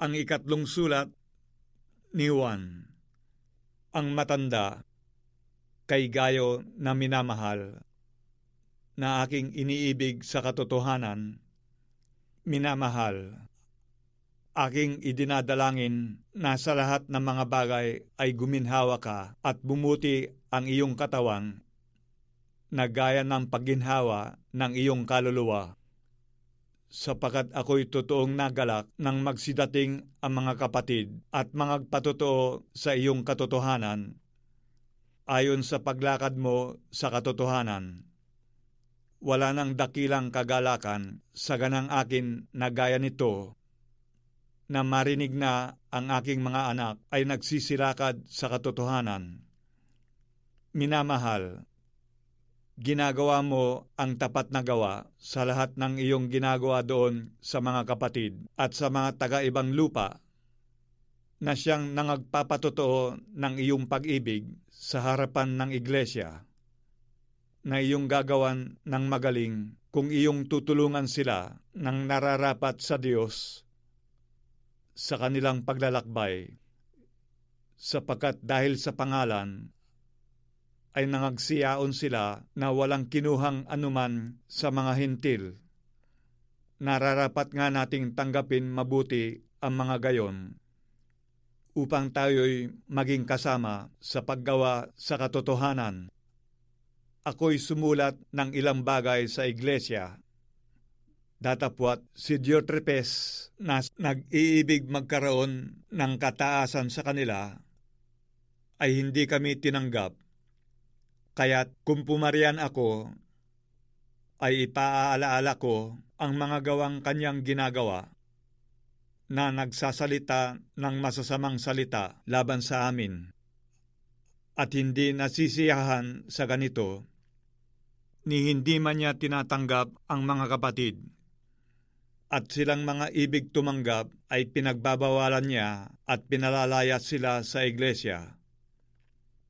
Ang ikatlong sulat ni Juan. Ang matanda, kay Gayo na minamahal, na aking iniibig sa katotohanan, minamahal, aking idinadalangin na sa lahat ng mga bagay ay guminhawa ka at bumuti ang iyong katawan na gaya ng pagginhawa ng iyong kaluluwa. Sapagkat ako'y totoong nagalak nang magsidating ang mga kapatid at mangagpatotoo sa iyong katotohanan, ayon sa paglakad mo sa katotohanan. Wala nang dakilang kagalakan sa ganang akin na gaya nito, na marinig na ang aking mga anak ay nagsisilakad sa katotohanan. Minamahal, ginagawa mo ang tapat na gawa sa lahat ng iyong ginagawa doon sa mga kapatid at sa mga taga-ibang lupa, na siyang nangagpapatotoo ng iyong pag-ibig sa harapan ng iglesia, na iyong gagawan ng magaling kung iyong tutulungan sila ng nararapat sa Diyos sa kanilang paglalakbay, sapagkat dahil sa pangalan ay nangagsiyaon sila na walang kinuhang anuman sa mga hintil. Nararapat nga nating tanggapin mabuti ang mga gayon, upang tayo'y maging kasama sa paggawa sa katotohanan. Ako'y sumulat ng ilang bagay sa iglesia. Datapwat si Diotrepes na nag-iibig magkaroon ng kataasan sa kanila, ay hindi kami tinanggap. Kaya't kung pumarian ako, ay ipaaalaala ko ang mga gawang kanyang ginagawa, na nagsasalita ng masasamang salita laban sa amin, at hindi nasisiyahan sa ganito, ni hindi man niya tinatanggap ang mga kapatid, at silang mga ibig tumanggap ay pinagbabawalan niya at pinalalaya sila sa iglesia.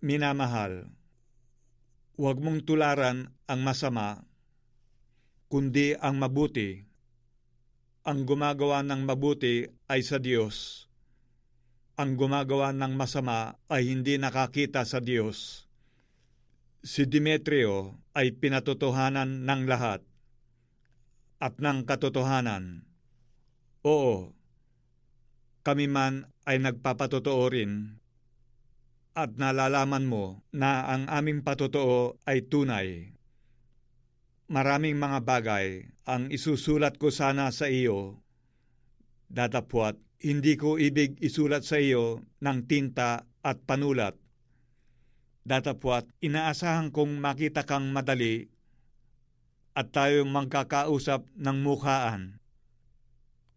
Minamahal, huwag mong tularan ang masama, kundi ang mabuti. Ang gumagawa ng mabuti ay sa Diyos. Ang gumagawa ng masama ay hindi nakakita sa Diyos. Si Demetrio ay pinatotohanan ng lahat at ng katotohanan. Oo, kami man ay nagpapatotoo rin, at nalalaman mo na ang aming patotoo ay tunay. Maraming mga bagay ang isusulat ko sana sa iyo, datapwat hindi ko ibig isulat sa iyo ng tinta at panulat. Datapwat inaasahan kong makita kang madali at tayo magkakausap ng mukhaan.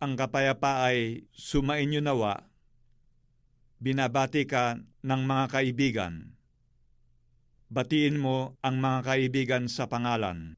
Ang kapayapa ay sumainyo nawa. Binabati ka ng mga kaibigan. Batiin mo ang mga kaibigan sa pangalan.